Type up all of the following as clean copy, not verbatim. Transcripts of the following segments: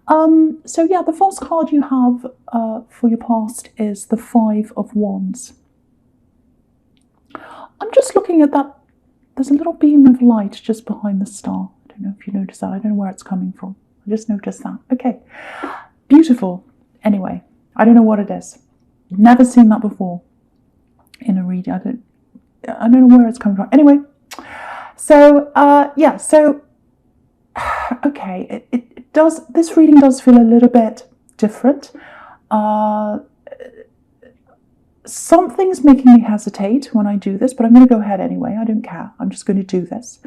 So yeah, the first card you have for your past is the Five of Wands. I'm just looking at that. There's a little beam of light just behind the star. I don't know if you noticed that. I don't know where it's coming from. I just noticed that. Okay, beautiful. Anyway, I don't know what it is. Never seen that before in a reading. I don't know where it's coming from. Anyway, so yeah, so okay, it does. This reading does feel a little bit different. Something's making me hesitate when I do this, but I'm going to go ahead anyway. I don't care. I'm just going to do this.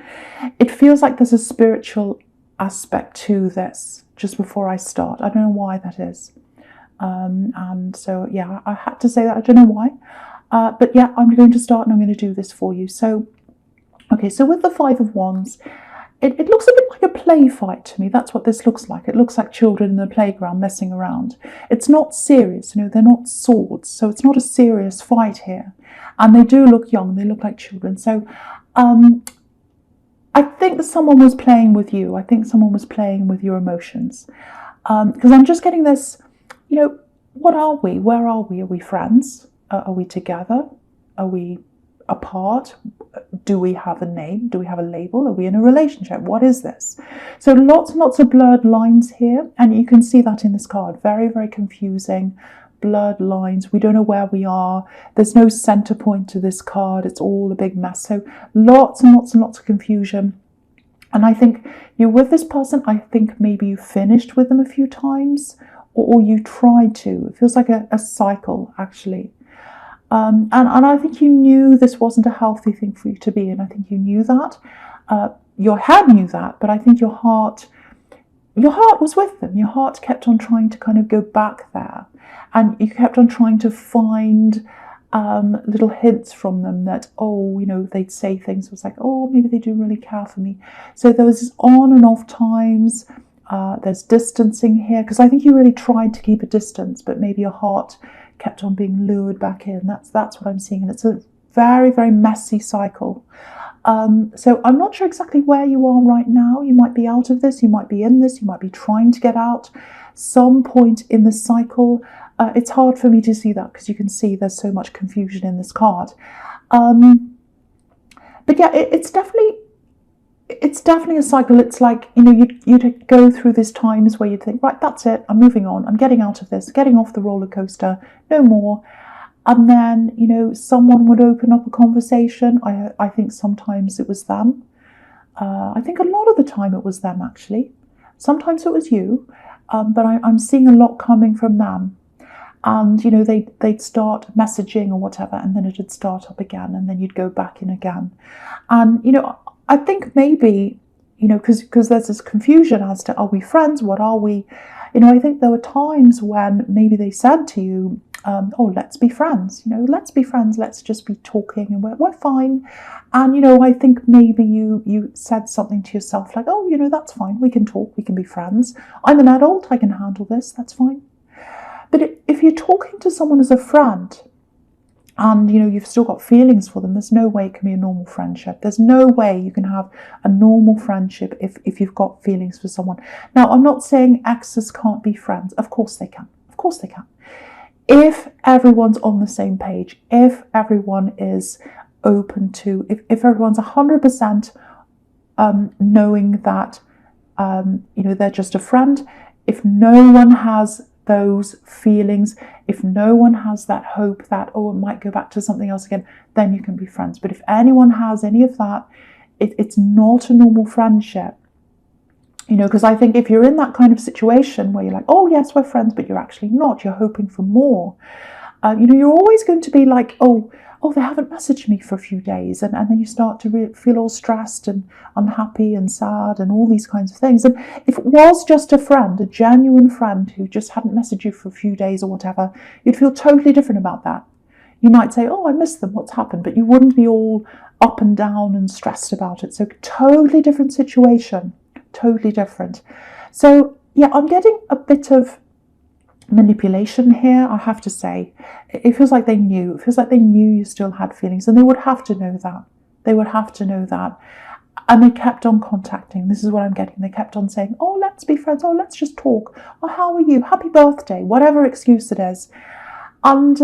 It feels like there's a spiritual aspect to this just before I start. I don't know why that is. And so, yeah, I had to say that. I don't know why. But yeah, I'm going to start and I'm going to do this for you. So, okay, so with the Five of Wands, it looks a bit like a play fight to me. That's what this looks like. It looks like children in the playground messing around. It's not serious, you know, they're not swords. So it's not a serious fight here. And they do look young. They look like children. So I think that someone was playing with you. I think someone was playing with your emotions. Because I'm just getting this, you know, what are we? Where are we? Are we friends? Are we together? Are we apart? Do we have a name? Do we have a label? Are we in a relationship? What is this? So lots and lots of blurred lines here, and you can see that in this card. Very, very confusing, blurred lines. We don't know where we are. There's no center point to this card. It's all a big mess. So lots and lots and lots of confusion. And I think you're with this person. I think maybe you finished with them a few times, or you tried to. It feels like a cycle, actually. And I think you knew this wasn't a healthy thing for you to be in. I think you knew that. Your head knew that, but I think your heart was with them. Your heart kept on trying to kind of go back there. And you kept on trying to find little hints from them that, oh, you know, they'd say things. It was like, oh, maybe they do really care for me. So there was this on and off times. There's distancing here, because I think you really tried to keep a distance, but maybe your heart kept on being lured back in. That's what I'm seeing, and it's a very, very messy cycle. So I'm not sure exactly where you are right now. You might be out of this, you might be in this, you might be trying to get out. Some point in the cycle, it's hard for me to see that because you can see there's so much confusion in this card. But yeah, it's definitely a cycle. It's like, you know, you'd go through these times where you'd think, right, that's it, I'm moving on, I'm getting out of this, getting off the roller coaster, no more. And then, you know, someone would open up a conversation. I think sometimes it was them. I think a lot of the time it was them, actually. Sometimes it was you, but I'm seeing a lot coming from them. And, you know, they'd start messaging or whatever, and then it'd start up again, and then you'd go back in again. And, you know, I think maybe, you know, because there's this confusion as to, are we friends? What are we? You know, I think there were times when maybe they said to you, oh, let's be friends, you know, let's be friends, let's just be talking and we're fine. And, you know, I think maybe you said something to yourself like, oh, you know, that's fine, we can talk, we can be friends. I'm an adult, I can handle this, that's fine. But if you're talking to someone as a friend, and, you know, you've still got feelings for them, there's no way it can be a normal friendship. There's no way you can have a normal friendship if you've got feelings for someone. Now, I'm not saying exes can't be friends. Of course they can. Of course they can. If everyone's on the same page, if everyone is open to, if everyone's 100% knowing that, you know, they're just a friend, if no one has those feelings, if no one has that hope that, oh, it might go back to something else again, then you can be friends. But if anyone has any of that, it's not a normal friendship. You know, because I think if you're in that kind of situation where you're like, oh, yes, we're friends, but you're actually not, you're hoping for more, you know, you're always going to be like, oh, they haven't messaged me for a few days. And then you start to feel all stressed and unhappy and sad and all these kinds of things. And if it was just a friend, a genuine friend who just hadn't messaged you for a few days or whatever, you'd feel totally different about that. You might say, oh, I miss them, what's happened? But you wouldn't be all up and down and stressed about it. So totally different situation, totally different. So yeah, I'm getting a bit of manipulation here, I have to say. It feels like they knew. It feels like they knew you still had feelings, and they would have to know that. They would have to know that. And they kept on contacting. This is what I'm getting. They kept on saying, oh, let's be friends. Oh, let's just talk. Oh, how are you? Happy birthday. Whatever excuse it is. And,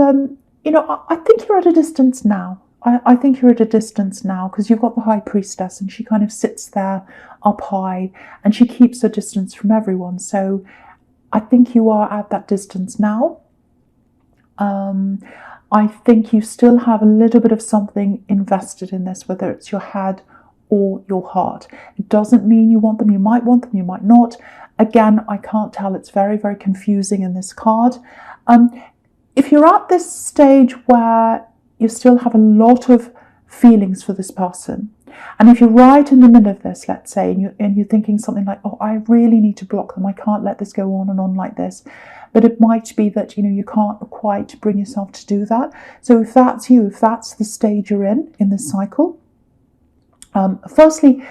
I think you're at a distance now. I think you're at a distance now because you've got the High Priestess and she kind of sits there up high and she keeps her distance from everyone. So I think you are at that distance now. I think you still have a little bit of something invested in this, whether it's your head or your heart. It doesn't mean you want them. You might want them, you might not. Again, I can't tell. It's very, very confusing in this card. If you're at this stage where you still have a lot of feelings for this person, and if you're right in the middle of this, let's say, and you're thinking something like, oh, I really need to block them. I can't let this go on and on like this. But it might be that, you can't quite bring yourself to do that. So if that's you, if that's the stage you're in this cycle, firstly,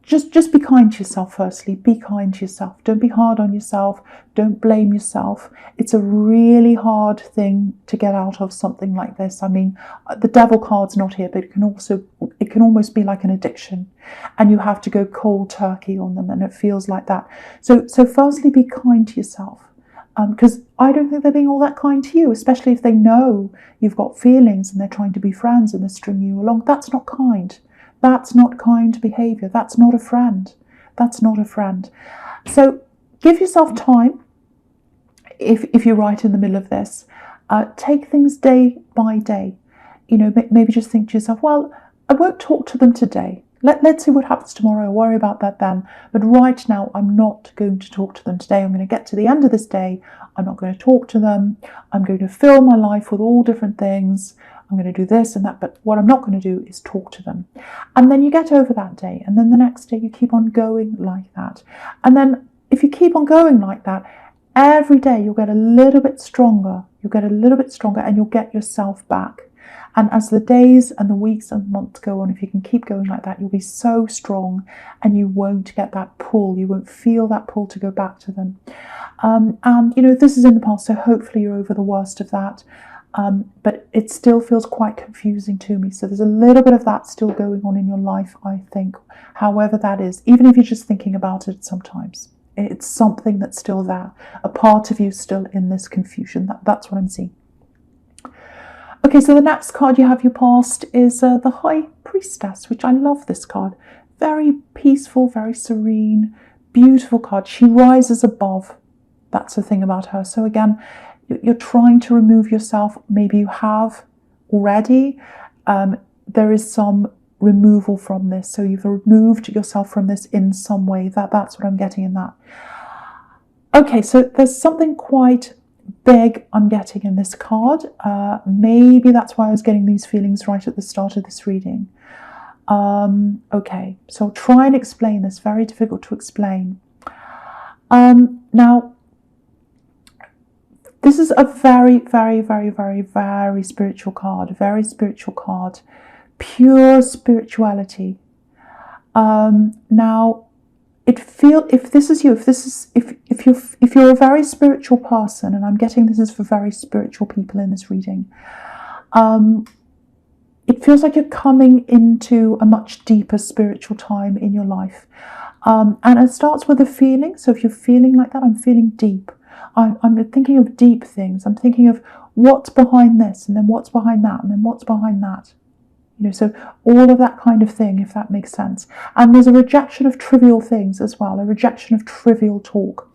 just be kind to yourself. Firstly, be kind to yourself. Don't be hard on yourself. Don't blame yourself. It's a really hard thing to get out of something like this. I mean, the devil card's not here, but it can almost be like an addiction, and you have to go cold turkey on them, and it feels like that. So firstly, be kind to yourself. Because I don't think they're being all that kind to you, especially if they know you've got feelings and they're trying to be friends and they're stringing you along. That's not kind. That's not kind behaviour. That's not a friend. That's not a friend. So give yourself time. If you're right in the middle of this, take things day by day. Maybe just think to yourself, well, I won't talk to them today. Let's see what happens tomorrow. I'll worry about that then. But right now, I'm not going to talk to them today. I'm going to get to the end of this day. I'm not going to talk to them. I'm going to fill my life with all different things. I'm going to do this and that. But what I'm not going to do is talk to them. And then you get over that day. And then the next day, you keep on going like that. And then if you keep on going like that, every day you'll get a little bit stronger. You'll get a little bit stronger and you'll get yourself back. And as the days and the weeks and months go on, if you can keep going like that, you'll be so strong and you won't get that pull. You won't feel that pull to go back to them. And, this is in the past, so hopefully you're over the worst of that. But it still feels quite confusing to me. So there's a little bit of that still going on in your life, I think, however that is, even if you're just thinking about it sometimes. It's something that's still there, a part of you still in this confusion. That's what I'm seeing. Okay, so the next card you have your past is the High Priestess, which I love this card. Very peaceful, very serene, beautiful card. She rises above. That's the thing about her. So again, you're trying to remove yourself. Maybe you have already. There is some removal from this. So you've removed yourself from this in some way. That's what I'm getting in that. Okay, so there's something quite big I'm getting in this card. Maybe that's why I was getting these feelings right at the start of this reading. Okay, so I'll try and explain this. Very difficult to explain. Now, this is a very, very, very, very, very spiritual card. Very spiritual card. Pure spirituality. Now, if this is you, if you're a very spiritual person, and I'm getting this is for very spiritual people in this reading, it feels like you're coming into a much deeper spiritual time in your life. And it starts with a feeling. So if you're feeling like that, I'm feeling deep. I'm thinking of deep things. I'm thinking of what's behind this, and then what's behind that, and then what's behind that. So all of that kind of thing, if that makes sense. And there's a rejection of trivial things as well, a rejection of trivial talk.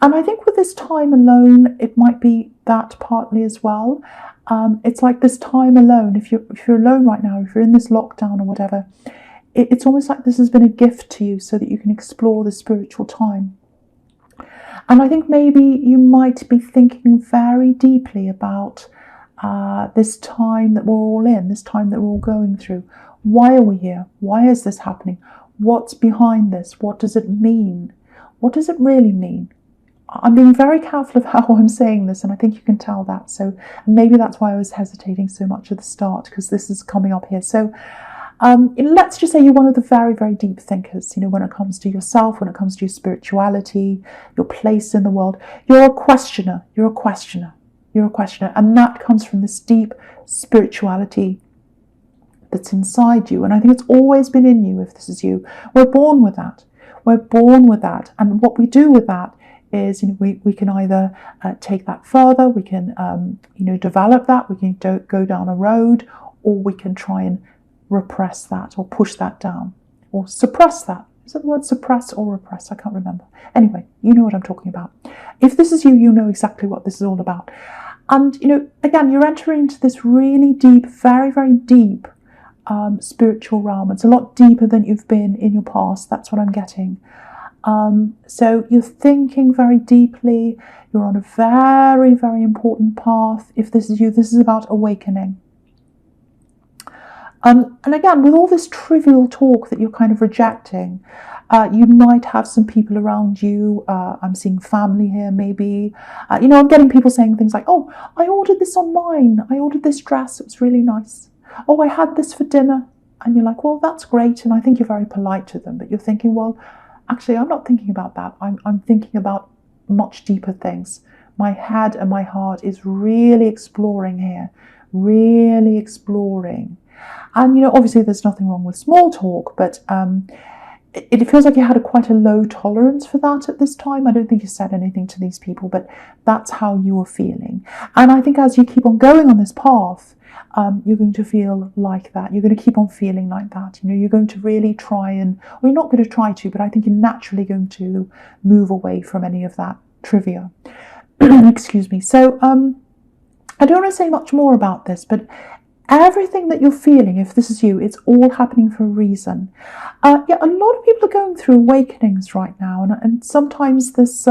And I think with this time alone, it might be that partly as well. It's like this time alone. If you're alone right now, if you're in this lockdown or whatever, it's almost like this has been a gift to you so that you can explore the spiritual time. And I think maybe you might be thinking very deeply about this time that we're all in, this time that we're all going through. Why are we here? Why is this happening? What's behind this? What does it mean? What does it really mean? I'm being very careful of how I'm saying this, and I think you can tell that. So maybe that's why I was hesitating so much at the start, because this is coming up here. So let's just say you're one of the very, very deep thinkers, when it comes to yourself, when it comes to your spirituality, your place in the world. You're a questioner. You're a questioner. You're a questioner. And that comes from this deep spirituality, that's inside you. And I think it's always been in you if this is you. We're born with that. We're born with that. And what we do with that is, we can either take that further, we can, develop that, we can go down a road, or we can try and repress that or push that down or suppress that. Is that the word suppress or repress? I can't remember. Anyway, you know what I'm talking about. If this is you, you know exactly what this is all about. And, again, you're entering into this really deep, very, very deep spiritual realm. It's a lot deeper than you've been in your past. That's what I'm getting. So you're thinking very deeply. You're on a very, very important path. If this is you, this is about awakening. And again, with all this trivial talk that you're kind of rejecting, you might have some people around you. I'm seeing family here, maybe. I'm getting people saying things like, oh, I ordered this online. I ordered this dress. It was really nice. Oh, I had this for dinner. And you're like, well, that's great. And I think you're very polite to them. But you're thinking, well, actually, I'm not thinking about that. I'm thinking about much deeper things. My head and my heart is really exploring here. Really exploring. And, obviously there's nothing wrong with small talk, but it feels like you had quite a low tolerance for that at this time. I don't think you said anything to these people, but that's how you were feeling. And I think as you keep on going on this path, you're going to feel like that. You're going to keep on feeling like that. You're going to really try and, well, you're not going to try to, but I think you're naturally going to move away from any of that trivia. Excuse me. So I don't want to say much more about this, but everything that you're feeling, if this is you, it's all happening for a reason. A lot of people are going through awakenings right now, and sometimes this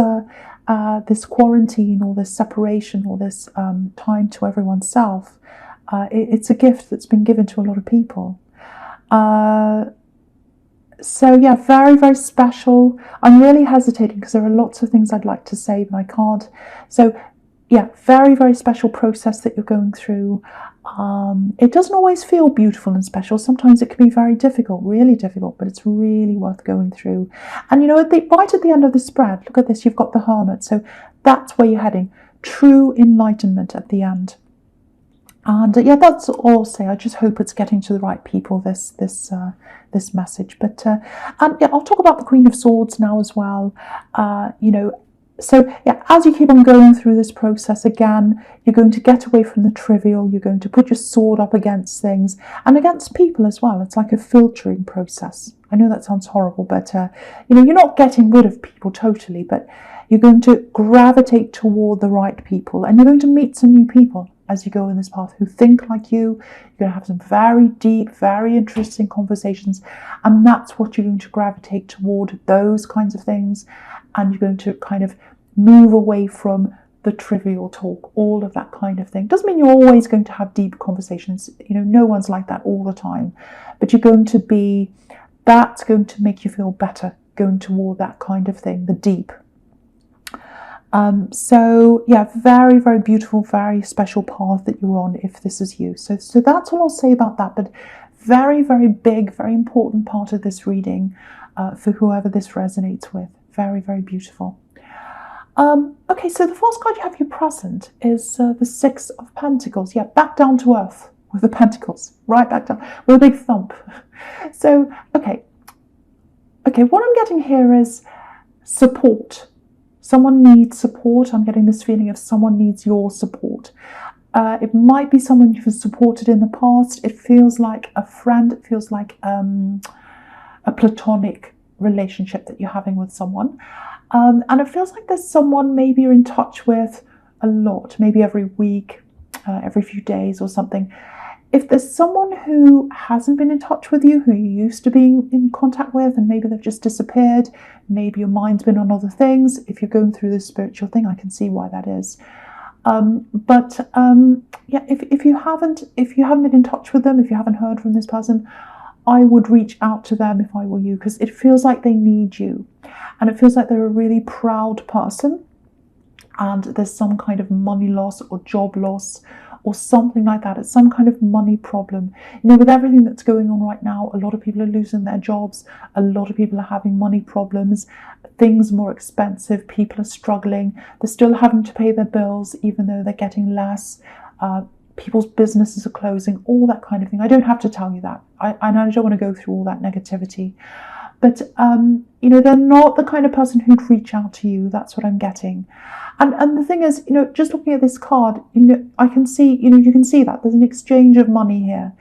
this quarantine or this separation or this time to everyone's self, it's a gift that's been given to a lot of people. Very, very special. I'm really hesitating because there are lots of things I'd like to say, but I can't. So, very, very special process that you're going through. It doesn't always feel beautiful and special. Sometimes it can be very difficult, really difficult, but it's really worth going through. And right at the end of the spread, look at this, you've got the Hermit. So that's where you're heading. True enlightenment at the end. And that's all I'll say. I just hope it's getting to the right people, this message. But I'll talk about the Queen of Swords now as well. So as you keep on going through this process, again, you're going to get away from the trivial. You're going to put your sword up against things and against people as well. It's like a filtering process. I know that sounds horrible, but you're not getting rid of people totally, but you're going to gravitate toward the right people, and you're going to meet some new people as you go in this path who think like you. You're going to have some very deep, very interesting conversations, and that's what you're going to gravitate toward, those kinds of things. And you're going to kind of move away from the trivial talk, all of that kind of thing. Doesn't mean you're always going to have deep conversations. No one's like that all the time. But you're going to be, that's going to make you feel better, going toward that kind of thing, the deep. Very, very beautiful, very special path that you're on if this is you. So that's all I'll say about that. But very, very big, very important part of this reading for whoever this resonates with. Very, very beautiful. Okay, so the first card you have your present is the Six of Pentacles. Yeah, back down to earth with the Pentacles. Right back down with a big thump. So, okay, what I'm getting here is support. Someone needs support. I'm getting this feeling of someone needs your support. It might be someone you've supported in the past. It feels like a friend. It feels like a platonic relationship that you're having with someone. And it feels like there's someone maybe you're in touch with a lot, maybe every week, every few days or something. If there's someone who hasn't been in touch with you, who you used to be in contact with, and maybe they've just disappeared, maybe your mind's been on other things. If you're going through this spiritual thing, I can see why that is. If you haven't been in touch with them, if you haven't heard from this person, I would reach out to them if I were you, because it feels like they need you. And it feels like they're a really proud person, and there's some kind of money loss or job loss or something like that. It's some kind of money problem. With everything that's going on right now, a lot of people are losing their jobs. A lot of people are having money problems. Things are more expensive. People are struggling. They're still having to pay their bills, even though they're getting less. people's businesses are closing, all that kind of thing. I don't have to tell you that. I don't want to go through all that negativity. But, they're not the kind of person who'd reach out to you. That's what I'm getting. And the thing is, just looking at this card, I can see, you can see that there's an exchange of money here.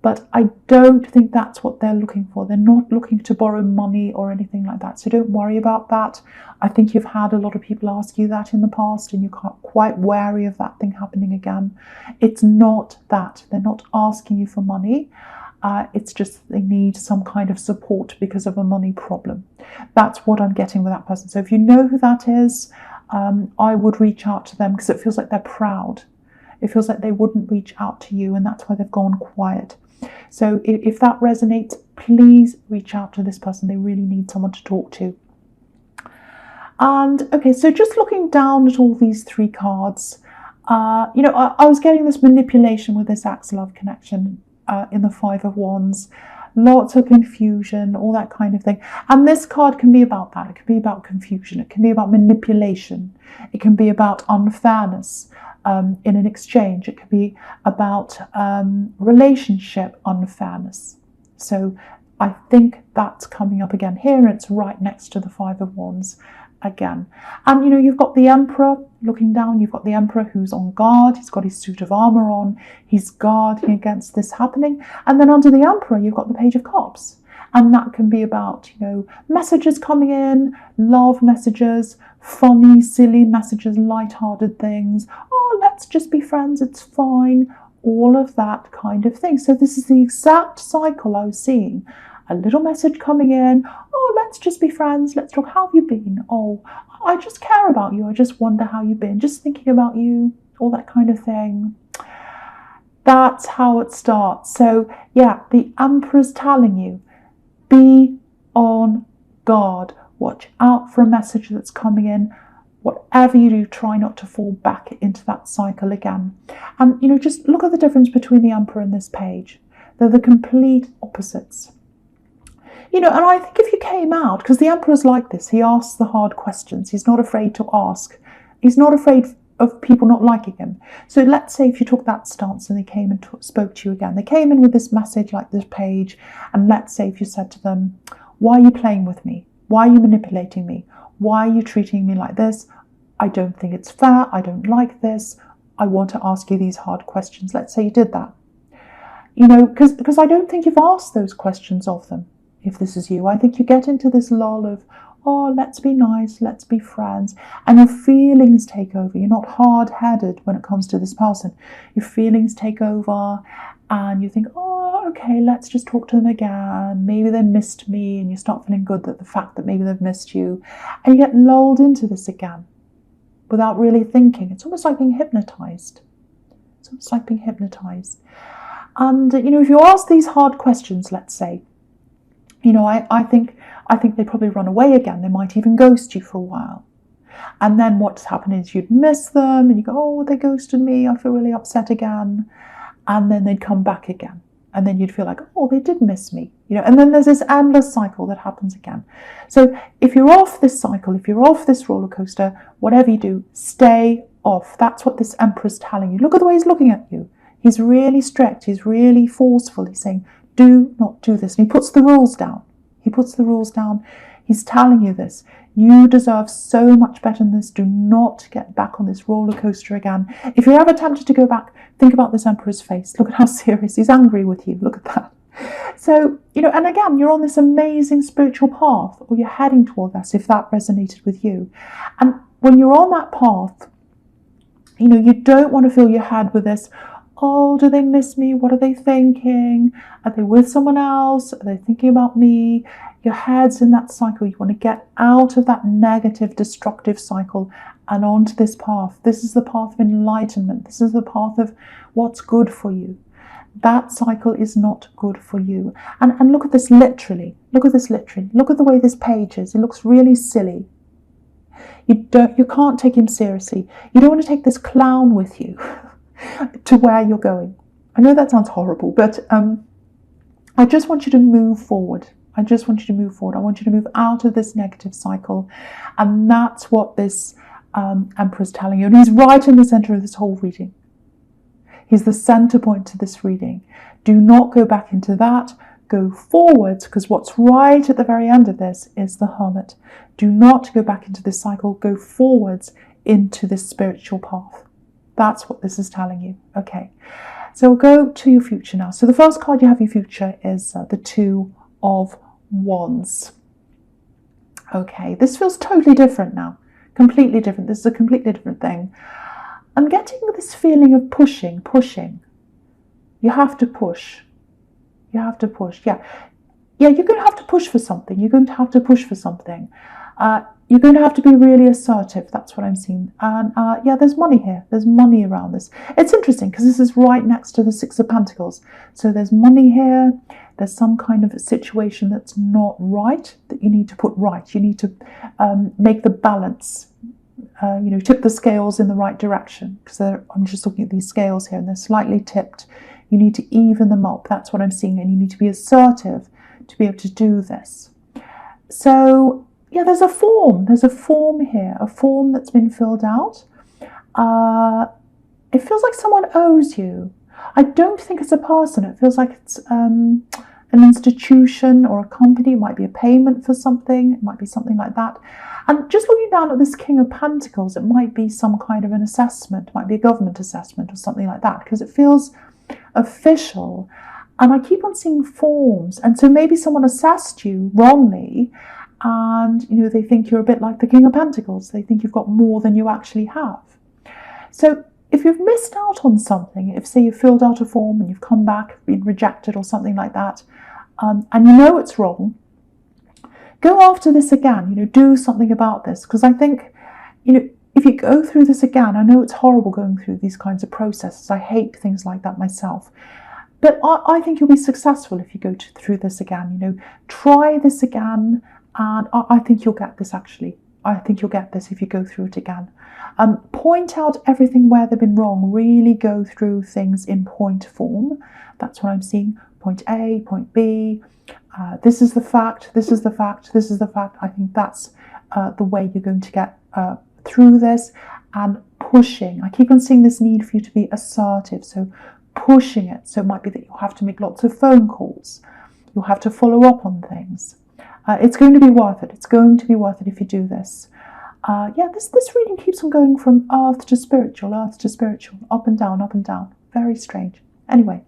But I don't think that's what they're looking for. They're not looking to borrow money or anything like that. So don't worry about that. I think you've had a lot of people ask you that in the past, and you're quite wary of that thing happening again. It's not that. They're not asking you for money. It's just they need some kind of support because of a money problem. That's what I'm getting with that person. So if you know who that is, I would reach out to them because it feels like they're proud. It feels like they wouldn't reach out to you, and that's why they've gone quiet. So if that resonates, please reach out to this person. They really need someone to talk to. And okay, so just looking down at all these three cards, I was getting this manipulation with this Axe-Love connection in the Five of Wands. Lots of confusion, all that kind of thing. And this card can be about that. It can be about confusion. It can be about manipulation. It can be about unfairness. In an exchange. It could be about relationship unfairness. So I think that's coming up again here. It's right next to the Five of Wands again. And you've got the Emperor looking down. You've got the Emperor who's on guard. He's got his suit of armor on. He's guarding against this happening. And then under the Emperor, you've got the Page of Cups. And that can be about, messages coming in, love messages, funny, silly messages, light-hearted things. Oh, let's just be friends, it's fine. All of that kind of thing. So this is the exact cycle I was seeing. A little message coming in. Oh, let's just be friends. Let's talk. How have you been? Oh, I just care about you. I just wonder how you've been. Just thinking about you. All that kind of thing. That's how it starts. So, yeah, the Emperor's telling you, be on guard. Watch out for a message that's coming in. Whatever you do, try not to fall back into that cycle again. And, just look at the difference between the Emperor and this page. They're the complete opposites. And I think if you came out, because the Emperor's like this, he asks the hard questions. He's not afraid to ask. He's not afraid of people not liking him. So let's say if you took that stance and they came and spoke to you again. They came in with this message like this page, and let's say if you said to them, why are you playing with me? Why are you manipulating me? Why are you treating me like this? I don't think it's fair. I don't like this. I want to ask you these hard questions. Let's say you did that. Because I don't think you've asked those questions of them. If this is you, I think you get into this lull of, oh, let's be nice, let's be friends. And your feelings take over. You're not hard-headed when it comes to this person. Your feelings take over and you think, oh, okay, let's just talk to them again. Maybe they missed me, and you start feeling good that the fact that maybe they've missed you. And you get lulled into this again without really thinking. It's almost like being hypnotized. And, if you ask these hard questions, let's say, I think they probably run away again. They might even ghost you for a while. And then what's happened is you'd miss them and you go, oh, they ghosted me. I feel really upset again. And then they'd come back again. And then you'd feel like, oh, they did miss me. And then there's this endless cycle that happens again. So if you're off this cycle, if you're off this roller coaster, whatever you do, stay off. That's what this Emperor's telling you. Look at the way he's looking at you. He's really strict. He's really forceful. He's saying, do not do this. And he puts the rules down. He's telling you this. You deserve so much better than this. Do not get back on this roller coaster again. If you're ever tempted to go back, think about this Emperor's face. Look at how serious. He's angry with you. Look at that. So, and again, you're on this amazing spiritual path, or you're heading toward this, if that resonated with you. And when you're on that path, you don't want to fill your head with this, oh, do they miss me? What are they thinking? Are they with someone else? Are they thinking about me? Your head's in that cycle. You want to get out of that negative, destructive cycle and onto this path. This is the path of enlightenment. This is the path of what's good for you. That cycle is not good for you. And look at this literally. Look at the way this page is. It looks really silly. You can't take him seriously. You don't want to take this clown with you to where you're going. I know that sounds horrible, but I just want you to move forward. I want you to move out of this negative cycle. And that's what this Emperor's telling you. And he's right in the center of this whole reading. He's the center point to this reading. Do not go back into that. Go forwards, because what's right at the very end of this is the Hermit. Do not go back into this cycle. Go forwards into this spiritual path. That's what this is telling you. Okay, so we'll go to your future now. So the first card you have your future is the Two of Wands. Okay, this feels totally different now. Completely different. This is a completely different thing. I'm getting this feeling of pushing. You have to push. You have to push. Yeah, you're going to have to push for something. You're going to have to push for something. You're going to have to be really assertive. That's what I'm seeing. And yeah, there's money here. There's money around this. It's interesting because this is right next to the Six of Pentacles. So there's money here. There's some kind of a situation that's not right that you need to put right. You need to make the balance, tip the scales in the right direction. Because I'm just looking at these scales here and they're slightly tipped. You need to even them up. That's what I'm seeing. And you need to be assertive to be able to do this. So yeah, there's a form. There's a form here, a form that's been filled out. It feels like someone owes you. I don't think it's a person. It feels like it's an institution or a company. It might be a payment for something. It might be something like that. And just looking down at this King of Pentacles, it might be some kind of an assessment. It might be a government assessment or something like that, because it feels official. And I keep on seeing forms. And so maybe someone assessed you wrongly, and they think you're a bit like the King of Pentacles. They think you've got more than you actually have. So if you've missed out on something, if say you filled out a form and you've come back, been rejected or something like that, and you know it's wrong, go after this again. Do something about this, because I think if you go through this again, I know it's horrible going through these kinds of processes. I hate things like that myself. But I think you'll be successful if you go through this again. Try this again. And I think you'll get this, actually. I think you'll get this if you go through it again. Point out everything where they've been wrong. Really go through things in point form. That's what I'm seeing. Point A, point B. This is the fact. This is the fact. This is the fact. I think that's the way you're going to get through this. And pushing. I keep on seeing this need for you to be assertive. So pushing it. So it might be that you'll have to make lots of phone calls. You'll have to follow up on things. It's going to be worth it. It's going to be worth it if you do this. This reading keeps on going from earth to spiritual, up and down, up and down. Very strange. Anyway,